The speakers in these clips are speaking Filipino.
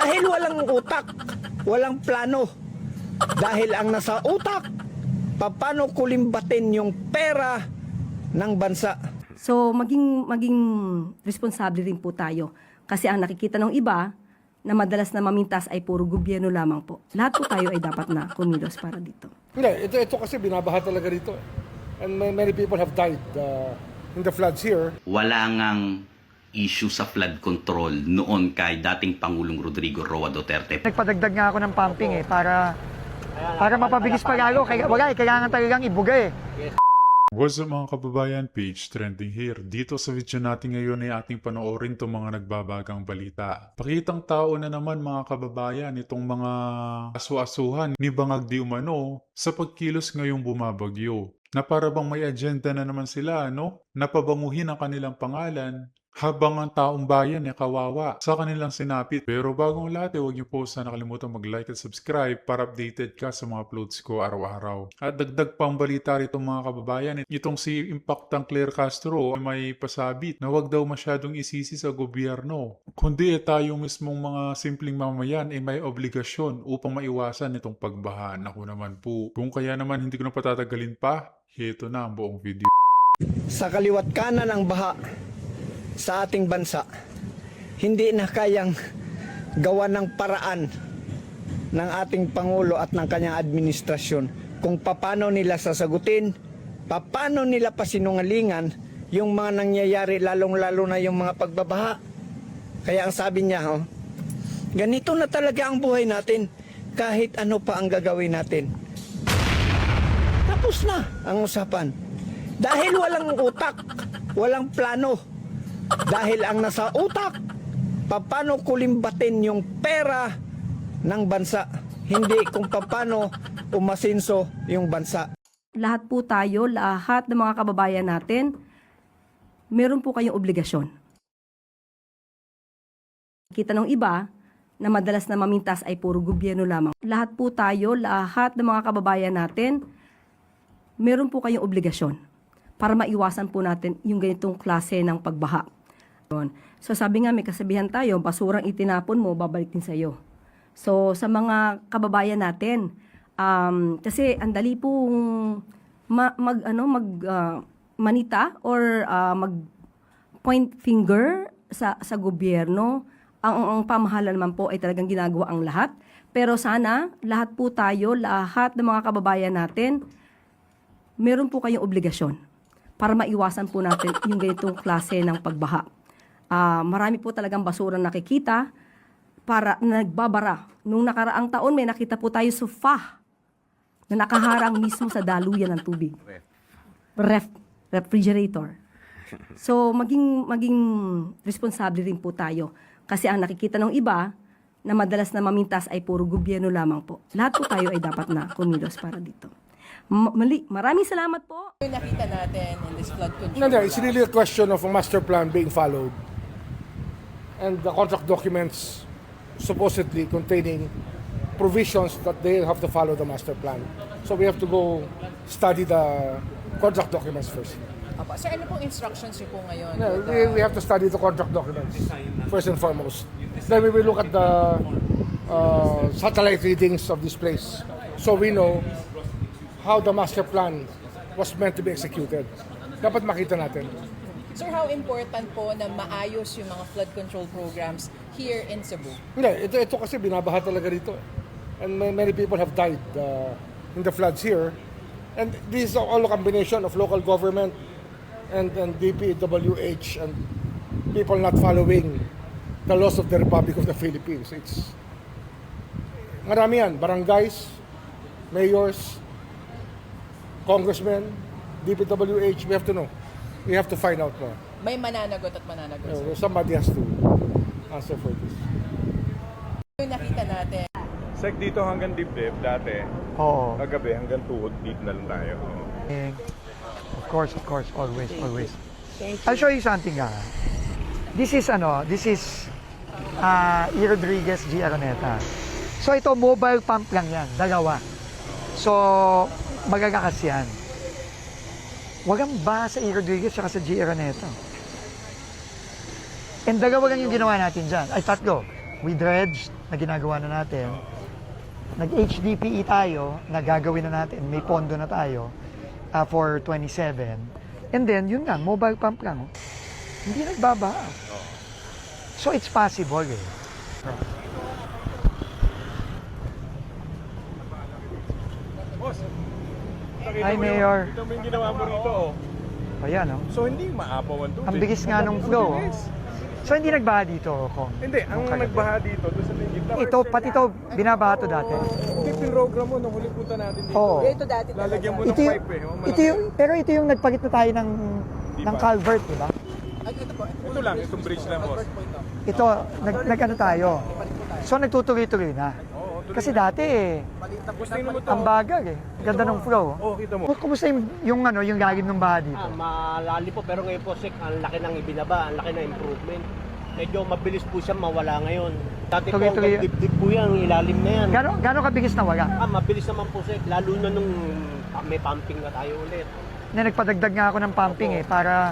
Dahil walang utak, walang plano. Dahil ang nasa utak, paano kulimbatin yung pera ng bansa. So maging responsable rin po tayo. Kasi ang nakikita ng iba na madalas na mamintas ay puro gobyerno lamang po. Lahat po tayo ay dapat na kumilos para dito. Hindi, ito kasi binabaha talaga dito. And many people have died in the floods here. Wala ngang issue sa flood control noon kay dating Pangulong Rodrigo Roa Duterte. Nagpadagdag nga ako ng pumping para mapabilis pa lalo. Kailangan talagang ibuga What's up mga kababayan, page trending here. Dito sa video natin ngayon ay ating panoorin itong mga nagbabagang balita. Pakitang tao na naman mga kababayan itong mga asu-asuhan ni Bangag di Umano sa pagkilos ngayong bumabagyo. Na para bang may agenda na naman sila, no? Napabanguhin ang kanilang pangalan habang ang taong bayan ay kawawa sa kanilang sinapit. Pero bagong lahat, huwag niyo po sana nakalimutan mag-like at subscribe para updated ka sa mga uploads ko araw-araw. At dagdag pang balita rito mga kababayan, itong si Impactang Claire Castro ay may pasabit na huwag daw masyadong isisi sa gobyerno. Kundi tayo mismong mga simpleng mamayan ay may obligasyon upang maiwasan itong pagbaha. Naku naman po. Kung kaya naman hindi ko na patatagalin pa, ito na ang buong video. Sa kaliwat kanan ng baha sa ating bansa, hindi na kayang gawa ng paraan ng ating Pangulo at ng kanyang administrasyon kung paano nila sasagutin, paano nila pasinungalingan yung mga nangyayari, lalong-lalo na yung mga pagbabaha. Kaya ang sabi niya, ganito na talaga ang buhay natin, kahit ano pa ang gagawin natin. Tapos na ang usapan. Dahil walang utak, walang plano. Dahil ang nasa utak, paano kulimbatin yung pera ng bansa, hindi kung paano umasinso yung bansa. Lahat po tayo, lahat ng mga kababayan natin, meron po kayong obligasyon. Kita ng iba na madalas na mamintas ay puro gobyerno lamang. Lahat po tayo, lahat ng mga kababayan natin, meron po kayong obligasyon para maiwasan po natin yung ganitong klase ng pagbaha. So sabi nga may kasabihan tayo, basurang itinapon mo, babalik din sa'yo. So sa mga kababayan natin, kasi ang dali pong manita or mag point finger sa gobyerno. Ang pamahalaan naman po ay talagang ginagawa ang lahat. Pero sana lahat po tayo, lahat ng mga kababayan natin, meron po kayong obligasyon para maiwasan po natin yung ganitong klase ng pagbaha. Marami po talagang basurang nakikita para nagbabara. Nung nakaraang taon may nakita po tayo sofa na nakaharang mismo sa daluyan ng tubig. Refrigerator. So maging responsable rin po tayo. Kasi ang nakikita ng iba na madalas na mamintas ay puro gobyerno lamang po. Lahat po tayo ay dapat na kumilos para dito. Maraming salamat po. Yung nakita natin in this flood control. No, it's really a question of a master plan being followed. And the contract documents supposedly containing provisions that they have to follow the master plan. So we have to go study the contract documents first. Apo. Sir, ano pong instructions niyo po ngayon? Yeah, we have to study the contract documents first and foremost. Then we will look at the satellite readings of this place, so we know how the master plan was meant to be executed. Dapat makita natin. Sir, how important po na maayos yung mga flood control programs here in Cebu? Hindi, ito kasi binabaha talaga dito. And many people have died in the floods here. And this is all a combination of local government and DPWH and people not following the laws of the Republic of the Philippines. It's marami yan. Barangays, mayors, congressmen, DPWH, we have to know. We have to find out more. May mananagot at mananagot, sir. Somebody has to answer for this. Yung nakita natin. Sek, dito hanggang dibdib dati. Oo. Kagabi hanggang tuhod deep na lang tayo. Of course, always. I'll show you something This is E. Rodriguez G. Araneta. So ito, mobile pump lang yan, dalawa. So, magagakas yan. Wagang ba sa E. Rodriguez at sa G. Araneta. And dalawa lang yung ginawa natin dyan. Ay, tatlo. we dredged na ginagawa na natin. Nag-HDPE tayo, na gagawin na natin, may pondo na tayo for 27. And then, yun lang, mobile pump lang. Hindi nagbabaha. So, it's possible eh. Boss, Hi, Mayor. Ito mo yung ginawa mo rito, oh. Ayan, oh. So, hindi maapaw ang tubig. Ang bilis nga nung flow. Bilis. So, hindi nagbaha dito, Kong? Hindi, ang Nung kagabi. nagbaha dito, doon sa may gitna. Ito, pati ito, binabaha to dati. Hindi, pinrogram mo nung huli punta natin dito. Oo. Ito dati Lalagyan mo ng Ito yung, pipe eh. Oh, ito malaki. yung, pero ito yung nagpalit na tayo ng culvert, di ba? Ito lang, itong bridge lang, boss. Ito, nag-ano tayo. So, nagtutuloy-tuloy na. Oo, tuloy Kasi na. dati Gusto mo to. ang bagal eh. Ganda ng flow. Oh, kita mo. Kumusta yung lalim ng baha dito? Malali po, pero ngayon po, Sek, ang laki ng ibinaba, ang laki ng improvement. Medyo mabilis po siya mawala ngayon. Dati po, Tuloy-tuloy. hanggang dibdib po yan, ilalim na yan. Gano'ng kabilis na wala? Mabilis naman po, Sek, lalo na nung may pumping na tayo ulit. Na nagpadagdag nga ako ng pumping eh, para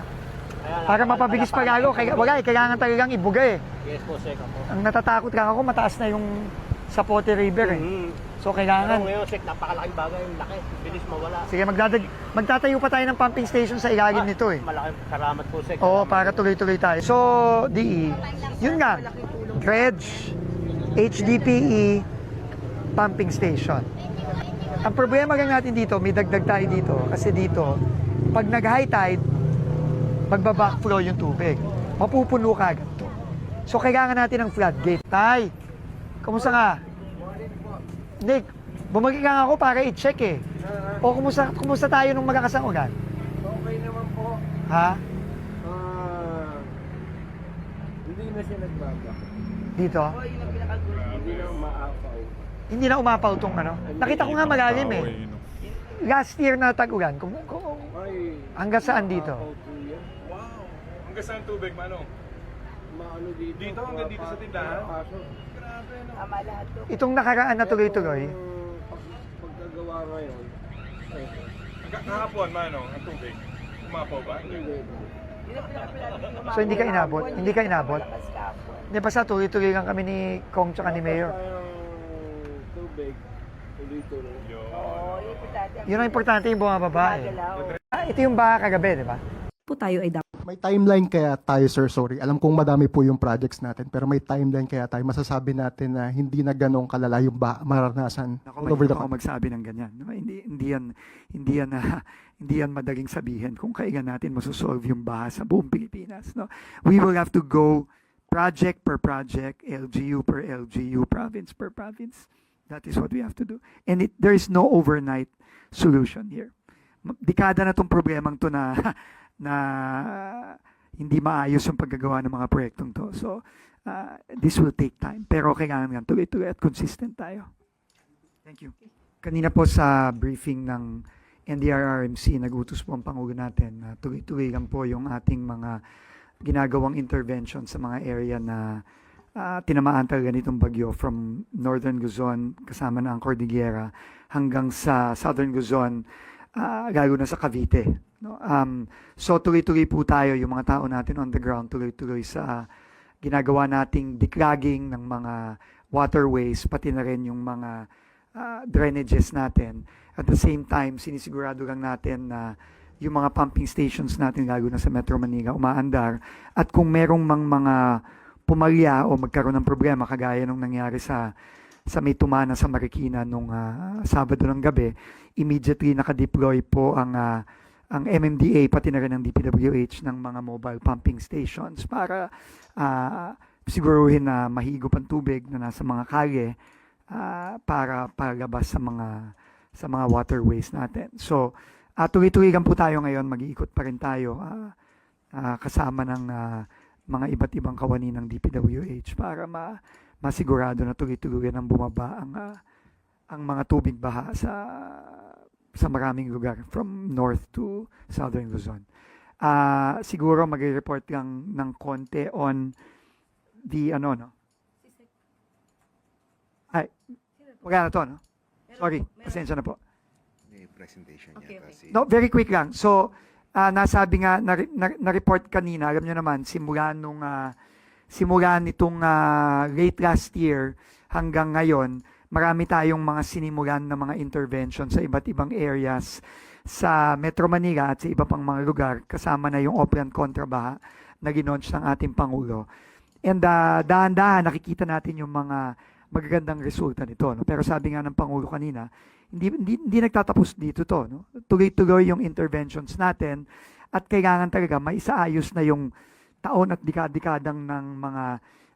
Kaya, mapabilis pa lalo. Wala eh, kailangan talagang ibuga eh. Yes po, Sek, ako. Ang natatakot lang ako, mataas na yung Sapote River eh. So Pero kailangan. ngayon, Sek, napakalaking bagay, laki, bilis mawala. Sige, magtatayo pa tayo ng pumping station sa ilalim nito eh. Malaking salamat po, Sek. Oo, para tuloy-tuloy tayo. So, DE, yun nga, dredge, HDPE, pumping station. Ang problema lang natin dito, may dagdag tayo dito, kasi dito, pag nag-high tide, magbabackflow yung tubig. Mapupuno ka agad to. So, kailangan natin ng floodgate. Tay, kumusta ka? Nick, bumagi lang ako para i-check eh. O kumusta tayo nung malakas ang ulan? Okay naman po. Ha? Hindi na siya nagbaba. Dito? Hindi na umaapaw. Hindi na umapaw tong ano. Nakita ko nga malalim eh. Last year na tag-ulan. Hanggang saan dito? Hanggang saan tubig, Manong? Maano dito? Dito, hanggang dito sa tindahan? Itong nakaraan na tuloy-tuloy. Pagkagawa ngayon, Kahapon, Manong, ang tubig. Umapaw ba? So hindi ka inabot? Hindi ka inabot? Hindi, basta tuloy-tuloy lang kami ni Kong tsaka ni Mayor. tubig, tuloy-tuloy. Yun ang importante yung bumababa eh. Ito yung baha kagabi, di ba? Po tayo ay May timeline kaya tayo, sir, sorry. Alam kong madami po yung projects natin, pero may timeline kaya tayo. Masasabi natin na hindi na ganong kalala yung maranasan all over the country. magsabi ng ganyan. No? Hindi yan madaling sabihin kung kailan natin masosolve yung baha sa buong Pilipinas. No? We will have to go project per project, LGU per LGU, province per province. That is what we have to do. And there is no overnight solution here. Dekada na tong problemang to na hindi maayos yung paggagawa ng mga proyektong to. So, this will take time. Pero kailangan nga tuloy-tuloy at consistent tayo. Thank you. Kanina po sa briefing ng NDRRMC, nag-utos po ang Pangulo natin na tuloy-tuloy lang po yung ating mga ginagawang intervention sa mga area na tinamaan talaga nitong bagyo from Northern Luzon, kasama na ang Cordillera, hanggang sa Southern Luzon, lalo na sa Cavite. No? So tuloy-tuloy po tayo, yung mga tao natin on the ground, tuloy-tuloy sa ginagawa nating declogging ng mga waterways, pati na rin yung mga drainages natin. At the same time, sinisigurado lang natin na yung mga pumping stations natin, lalo na sa Metro Manila, umaandar. At kung merong mga pumalya o magkaroon ng problema, kagaya nung nangyari sa may tumana sa Marikina nung Sabado ng gabi, immediately nakadeploy po ang MMDA pati na rin ang DPWH ng mga mobile pumping stations para siguruhin na mahigop ang tubig na nasa mga kalye para palabas sa mga waterways natin. So, tuloy-tuloy lang po tayo ngayon, mag-iikot pa rin tayo kasama ng mga iba't ibang kawani ng DPWH para masigurado na tuloy-tuloy ang bumaba ang mga tubig baha sa maraming lugar from north to southern Luzon. Siguro mag-report lang ng konti on the Ay, wala na to, no? Sorry, pasensya na po. May presentation Okay, yata okay. si... No, very quick lang. So, nasabi nga, na-report kanina, alam nyo naman, simula nung simula nitong late last year hanggang ngayon, marami tayong mga sinimulan na mga intervention sa iba't ibang areas sa Metro Manila at sa iba pang mga lugar, kasama na yung Oplan Kontrabaha na ginaunch ng ating Pangulo. And dahan-dahan nakikita natin yung mga magagandang resulta nito. No? Pero sabi nga ng Pangulo kanina, hindi nagtatapos dito to. No? Tuloy-tuloy yung interventions natin at kailangan talaga maisaayos na yung taon at dekadang ng mga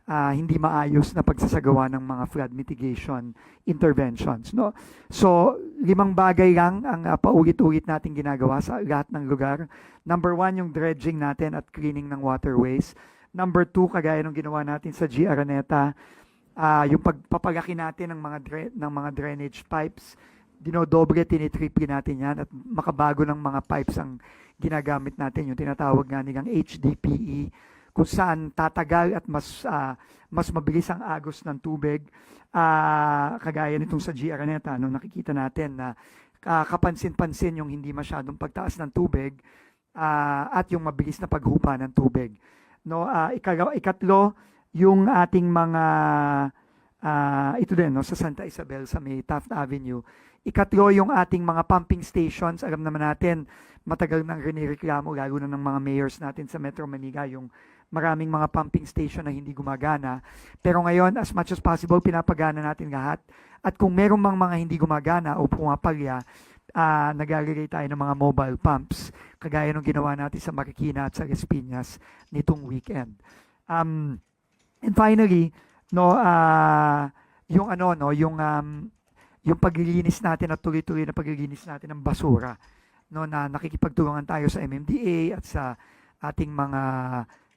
hindi maayos na pagsasagawa ng mga flood mitigation interventions. No? So, 5 bagay lang ang paulit-ulit natin ginagawa sa lahat ng lugar. Number 1, yung dredging natin at cleaning ng waterways. Number 2, kagaya ng ginawa natin sa G. Araneta, yung pagpapalaki natin ng mga drainage pipes, dinodoble, tinitriple natin yan at makabago ng mga pipes ang ginagamit natin, yung tinatawag nga nilang HDPE, kung saan tatagal at mas mabilis ang agos ng tubig. Kagaya nitong sa G. Araneta, no, nakikita natin na kapansin-pansin yung hindi masyadong pagtaas ng tubig at yung mabilis na paghupa ng tubig. No, ikatlo, yung ating mga ito din, no, sa Santa Isabel sa may Taft Avenue. Ikatlo, yung ating mga pumping stations. Alam naman natin, matagal nang rinireklamo, lalo na ng mga mayors natin sa Metro Manila, yung maraming mga pumping station na hindi gumagana. Pero ngayon, as much as possible, pinapagana natin lahat. At kung merong mga hindi gumagana o pumapalya, naglalagay tayo ng mga mobile pumps, kagaya ng ginawa natin sa Marikina at sa Las Piñas nitong weekend. And finally, no, yung paglilinis natin at tuloy-tuloy na paglilinis natin ng basura, no, na nakikipagtulungan tayo sa MMDA at sa ating mga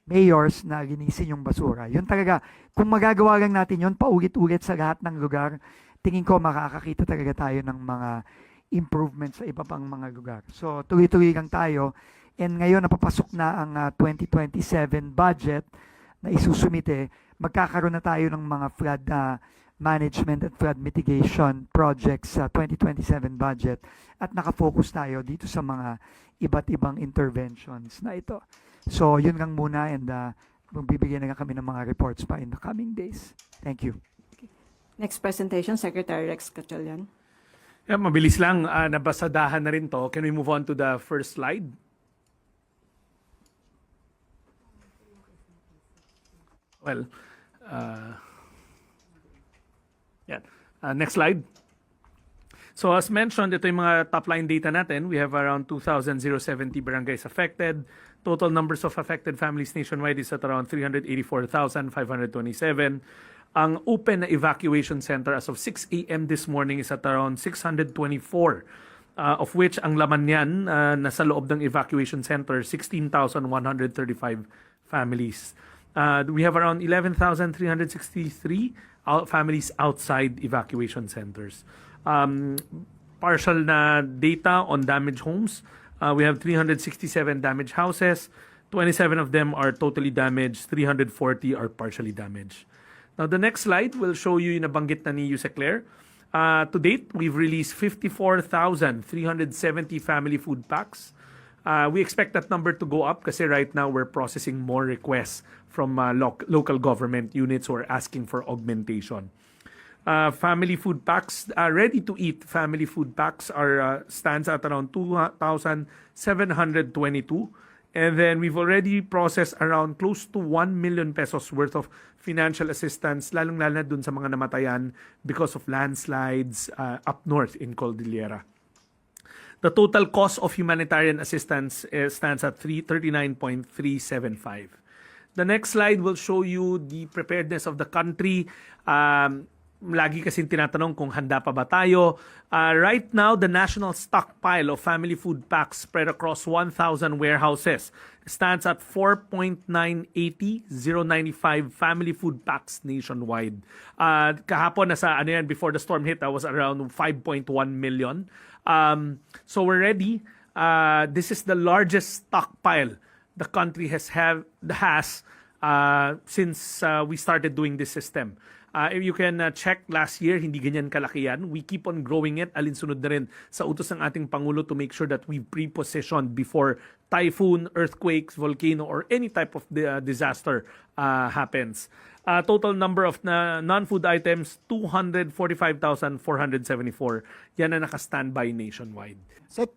mayors na linisin yung basura. Yun talaga, kung magagawa lang natin yun, paulit-ulit sa lahat ng lugar, tingin ko makakakita talaga tayo ng mga improvements sa iba pang mga lugar. So, tuloy-tuloy lang tayo. And ngayon, napapasok na ang 2027 budget na isusumite. Magkakaroon na tayo ng mga flood management at flood mitigation projects sa 2027 budget. At nakafocus tayo dito sa mga iba't ibang interventions na ito. So, yun lang muna and magbibigyan na kami ng mga reports pa in the coming days. Thank you. Next presentation, Secretary Rex Gatchalian. Yeah, mabilis lang, nabasadahan na rin to. Can we move on to the first slide? Well, next slide. So as mentioned, ito yung mga top line data natin. We have around 2,070 barangays affected. Total numbers of affected families nationwide is at around 384,527. Ang open na evacuation center as of 6 a.m. this morning is at around 624, of which ang laman niyan nasa loob ng evacuation center, 16,135 families. We have around 11,363 families outside evacuation centers. Partial na data on damaged homes. We have 367 damaged houses. 27 of them are totally damaged. 340 are partially damaged. Now, the next slide will show you yung nabanggit na ni Yusek Claire. To date, we've released 54,370 family food packs. We expect that number to go up kasi right now we're processing more requests from local government units who are asking for augmentation. Family food packs, ready-to-eat family food packs stands at around 2,722. And then we've already processed around close to 1 million pesos worth of financial assistance, lalong-lalo na dun sa mga namatayan because of landslides up north in Cordillera. The total cost of humanitarian assistance stands at 39.375. The next slide will show you the preparedness of the country. Lagi kasing tinatanong kung handa pa ba tayo. Right now, the national stockpile of family food packs spread across 1,000 warehouses stands at 4.980,095 family food packs nationwide. Kahapon, before the storm hit, that was around 5.1 million. So we're ready. This is the largest stockpile the country has since we started doing this system. If you can check last year, hindi ganyan kalaki yan. We keep on growing it. Alinsunod na rin sa utos ng ating Pangulo to make sure that we've pre-positioned before typhoon, earthquakes, volcano, or any type of disaster happens. Total number of non-food items, 245,474. Yan na naka-standby nationwide. Sec,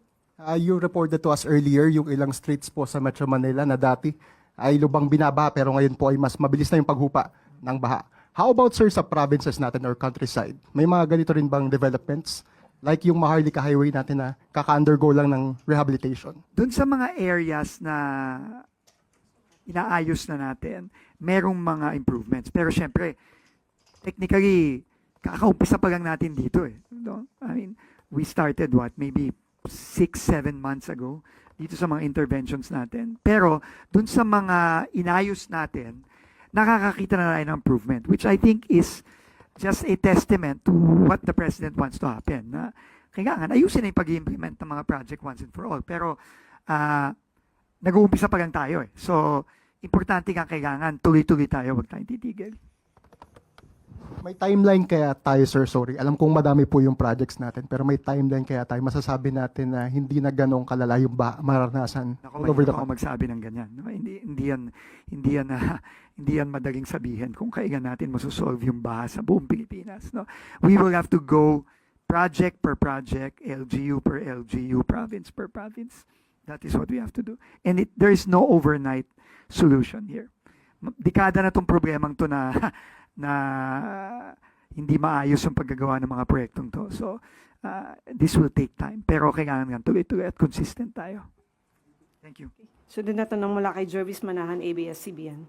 you reported to us earlier yung ilang streets po sa Metro Manila na dati ay lubang binabaha pero ngayon po ay mas mabilis na yung paghupa ng baha. How about sir sa provinces natin or countryside? May mga ganito rin bang developments? Like yung Maharlika Highway natin na kaka-undergo lang ng rehabilitation. Doon sa mga areas na inaayos na natin, merong mga improvements. Pero syempre, technically, kakaumpisa pa lang natin dito eh. No? I mean, we started maybe 6-7 months ago dito sa mga interventions natin. Pero dun sa mga inayos natin, nakakakita na tayo ng improvement, which I think is just a testament to what the President wants to happen. Na kailangan ayusin na yung pag-implement ng mga project once and for all. Pero nag-uumpisa pa lang tayo eh. So, importante nga kailangan tuloy-tuloy tayo, huwag tayong titigil. May timeline kaya tayo, sir, sorry. Alam kong madami po yung projects natin, pero may timeline kaya tayo. Masasabi natin na hindi na ganong kalala yung maranasan all over the Ako magsabi ng ganyan. No? Hindi yan madaling sabihin kung kailan natin masosolve yung baha sa buong Pilipinas. No? We will have to go project per project, LGU per LGU, province per province. That is what we have to do. And there is no overnight solution here. Dekada na tong problemang to na hindi maayos yung paggagawa ng mga proyektong to. So, this will take time. Pero kailangan nga tuloy-tuloy at consistent tayo. Thank you. Sunod na tanong mula kay Jervis Manahan, ABS-CBN.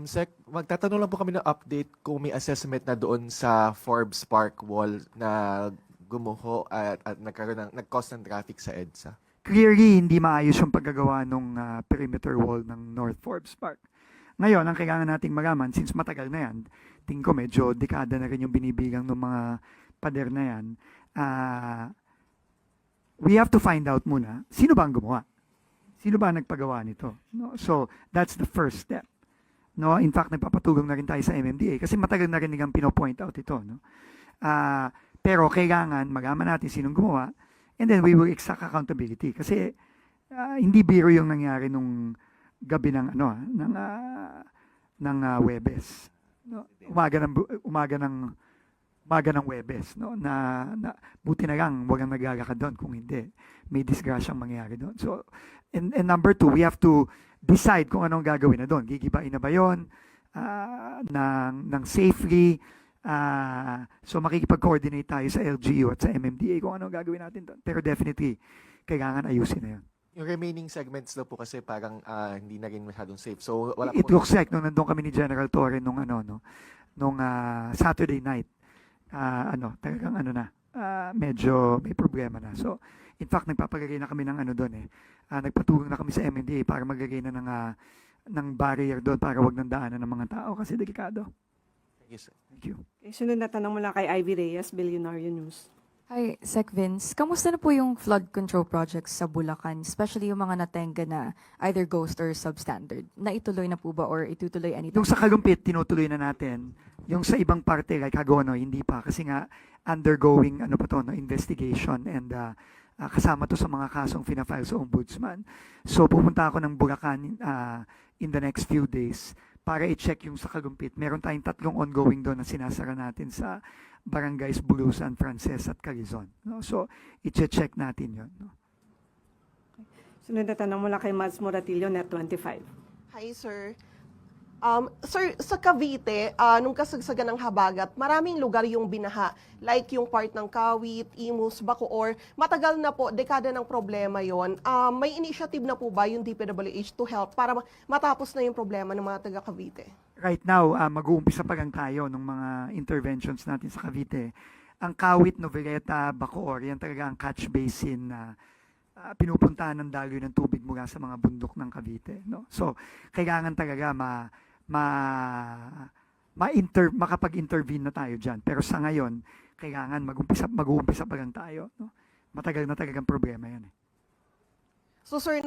Sec, magtatanong lang po kami ng update kung may assessment na doon sa Forbes Park Wall na gumuho at nag-cause ng traffic sa EDSA. Clearly, hindi maayos yung paggagawa ng perimeter wall ng North Forbes Park. Ngayon, ang kailangan nating malaman, since matagal na yan, tingin ko medyo dekada na rin yung binibigang ng mga pader na yan, we have to find out muna, sino ba ang gumawa? Sino ba ang nagpagawa nito? No? So, that's the first step. No? In fact, nagpapatulong na rin tayo sa MMDA kasi matagal na rin nilang pinopoint out ito. No? Pero kailangan malaman natin sinong gumawa, and then we will exact accountability. Kasi hindi biro yung nangyari nung gabi ng Webes. No? Umaga ng Webes, no? Na buti na lang walang naglalakad doon, kung hindi may disgrasyang mangyari doon. So and number 2, we have to decide kung anong gagawin na doon. Gigibain na ba 'yon ng safely? So makikipag-coordinate tayo sa LGU at sa MMDA kung anong gagawin natin doon. Pero definitely, kailangan ayusin na yun. Yung remaining segments daw po kasi parang hindi na rin masyadong safe. So, wala It looks like, nung nandun kami ni General Torre nung Saturday night, talagang medyo may problema na. So, in fact, nagpapagagay na kami ng doon eh. Nagpatulong na kami sa MMDA para magagay na ng barrier doon para wag nang daanan ng mga tao kasi delikado. Yes, sir. Thank you. Okay, sunod na tanong mula kay Ivy Reyes, Billionaire News. Hi, Sec Vince. Kamusta na po yung flood control projects sa Bulacan, especially yung mga natenga na either ghost or substandard? Naituloy na po ba or itutuloy anytime? Yung sa Kalumpit, tinutuloy na natin. Yung sa ibang parte, like Hagono, hindi pa. Kasi nga, undergoing investigation and kasama to sa mga kasong fina-file sa Ombudsman. So, pupunta ako ng Bulacan in the next few days para i-check yung sa Kalumpit. Meron tayong 3 ongoing doon na sinasara natin sa Barangays Bulusan, Frances at Quezon. No? So, i-check natin yun. No? Sunod na tanong mula kay Mads Moratillo, Net25. Hi, sir. Sir, sa Cavite, nung kasagsagan ng habagat, maraming lugar yung binaha. Like yung part ng Kawit, Imus, Bacoor. Matagal na po, dekada ng problema yon. May initiative na po ba yung DPWH to help para matapos na yung problema ng mga taga Cavite? Right now, mag-uumpisa pa lang tayo ng mga interventions natin sa Cavite. Ang Kawit, Noveleta, Bacoor, yan talaga ang catch basin na pinupuntahan ng daloy ng tubig mula sa mga bundok ng Cavite. No? So, kailangan talaga makapag-intervene na tayo dyan. Pero sa ngayon, kailangan mag-uumpisa pa lang tayo. No? Matagal na talagang problema yan. So sir,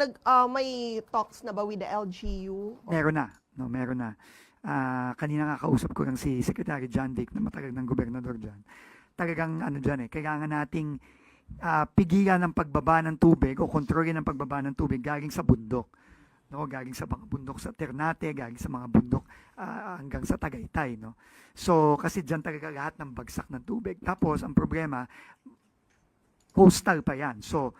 may talks na ba with the LGU? Meron na. No, meron na. Kanina nga kausap ko lang si Secretary John Vic na matagal ng gobernador dyan. Talagang kailangan nating pigilan ng pagbaba ng tubig o kontrolin ng pagbaba ng tubig galing sa bundok. No, galing sa mga bundok sa Ternate, galing sa mga bundok hanggang sa Tagaytay, no. So kasi diyan talaga lahat ng bagsak ng tubig. Tapos ang problema, coastal pa yan. So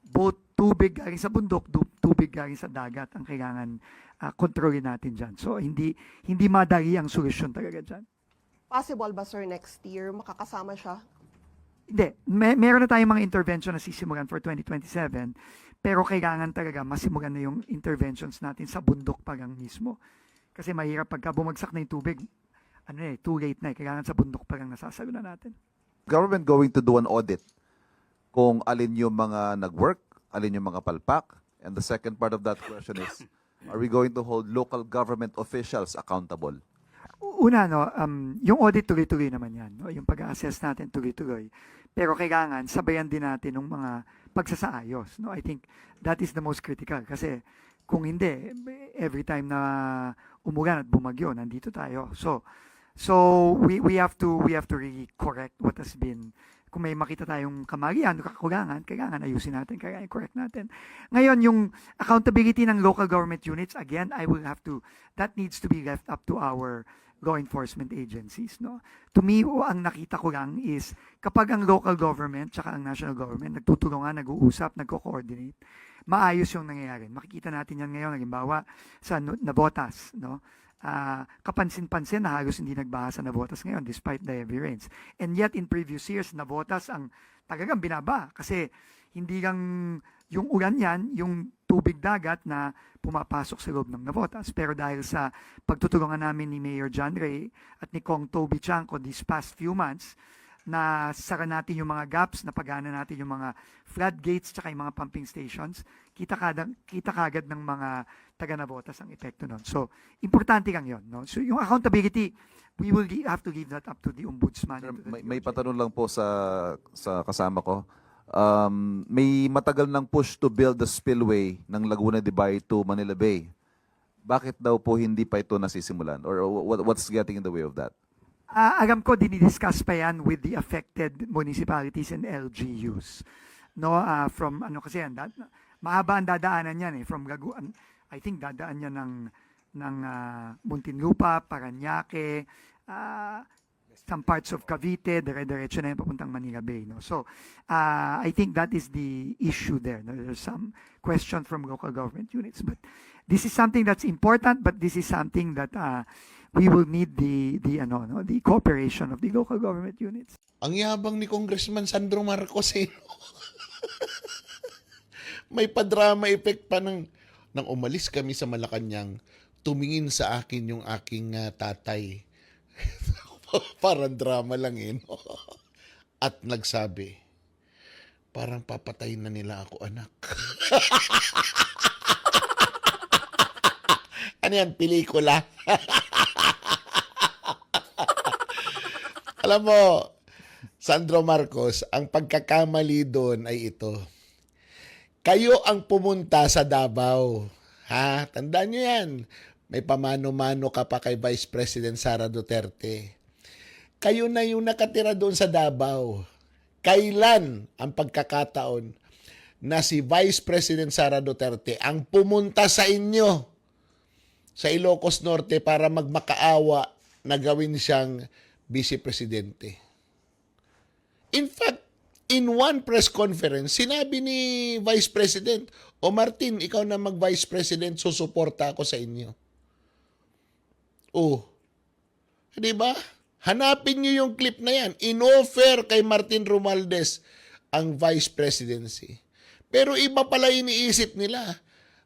both tubig galing sa bundok, tubig galing sa dagat ang kailangan kontrolin natin diyan. So hindi madali ang solusyon talaga diyan. Possible ba sir next year makakasama siya? Hindi. Meron na tayong mga intervention na sisimulan for 2027, pero kailangan talaga masimulan na yung interventions natin sa bundok pa lang mismo. Kasi mahirap pagka bumagsak na yung tubig, too late na. Kailangan sa bundok pa lang nasasalunan natin. Government going to do an audit kung alin yung mga nag-work, alin yung mga palpak, and the second part of that question is, are we going to hold local government officials accountable? Una, yung audit tuloy-tuloy naman yan. No? Yung pag-assess natin tuloy-tuloy. Pero kailangan sabayan din natin ng mga pagsasaayos. No? I think that is the most critical. Kasi kung hindi, every time na umulan at bumagyo, nandito tayo. So we have to really correct what has been. Kung may makita tayong kamalian, kakulangan, kailangan ayusin natin, kailangan i-correct natin. Ngayon, yung accountability ng local government units, again, that needs to be left up to our law enforcement agencies. No? To me, ang nakita ko lang is, kapag ang local government tsaka ang national government nagtutulungan, nag-uusap, nagko-coordinate, maayos yung nangyayari. Makikita natin yan ngayon, halimbawa, sa Navotas, no? Kapansin-pansin na halos hindi nagbaha sa Navotas ngayon despite the heavy rains. And yet in previous years, Navotas ang talagang binaba kasi hindi lang yung ulan yan, yung tubig dagat na pumapasok sa loob ng Navotas. Pero dahil sa pagtutulungan namin ni Mayor John Ray at ni Kong Toby Chanco these past few months, na sara natin yung mga gaps, napagana natin yung mga floodgates tsaka yung mga pumping stations, kita kagad ng mga taga-Navotas ang epekto nun. So, importante lang yun. No? So, yung accountability, we will have to leave that up to the ombudsman. Sir, may patanong lang po sa kasama ko. May matagal ng push to build the spillway ng Laguna de Bay to Manila Bay. Bakit daw po hindi pa ito nasisimulan? Or what's getting in the way of that? Alam ko, dinidiscuss pa yan with the affected municipalities and LGUs. No, kasi yan, mahaba ang dadaanan yan from Laguan. I think dadaan yan ng Muntinlupa, Parañaque, some parts of Cavite, dire-diretso na yan papuntang Manila Bay. No? So, I think that is the issue there. No? There's some question from local government units. But this is something that's important, but this is something that we will need the cooperation of the local government units. Ang yabang ni Congressman Sandro Marcos May padrama effect pa nang umalis kami sa Malacanang, tumingin sa akin yung aking tatay. Parang drama lang no? At nagsabi, parang papatayin na nila ako, anak. Ano yan, pelikula? Alam mo, Sandro Marcos, ang pagkakamali doon ay ito. Kayo ang pumunta sa Davao. Ha? Tandaan nyo yan. May pamano-mano ka pa kay Vice President Sara Duterte. Kayo na yung nakatira doon sa Davao. Kailan ang pagkakataon na si Vice President Sara Duterte ang pumunta sa inyo sa Ilocos Norte para magmakaawa na gawin siyang Vice Presidente? In fact, in one press conference, sinabi ni Vice President, o Martin, ikaw na mag-Vice President, susuporta ako sa inyo. Oh, di ba? Hanapin niyo yung clip na yan. In-offer kay Martin Romualdez ang Vice Presidency. Pero iba pala iniisip nila.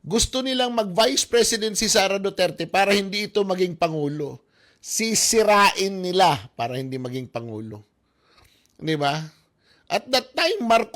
Gusto nilang mag-Vice President si Sara Duterte para hindi ito maging Pangulo. Sisirain nila para hindi maging Pangulo. Di ba? At that time, Marcos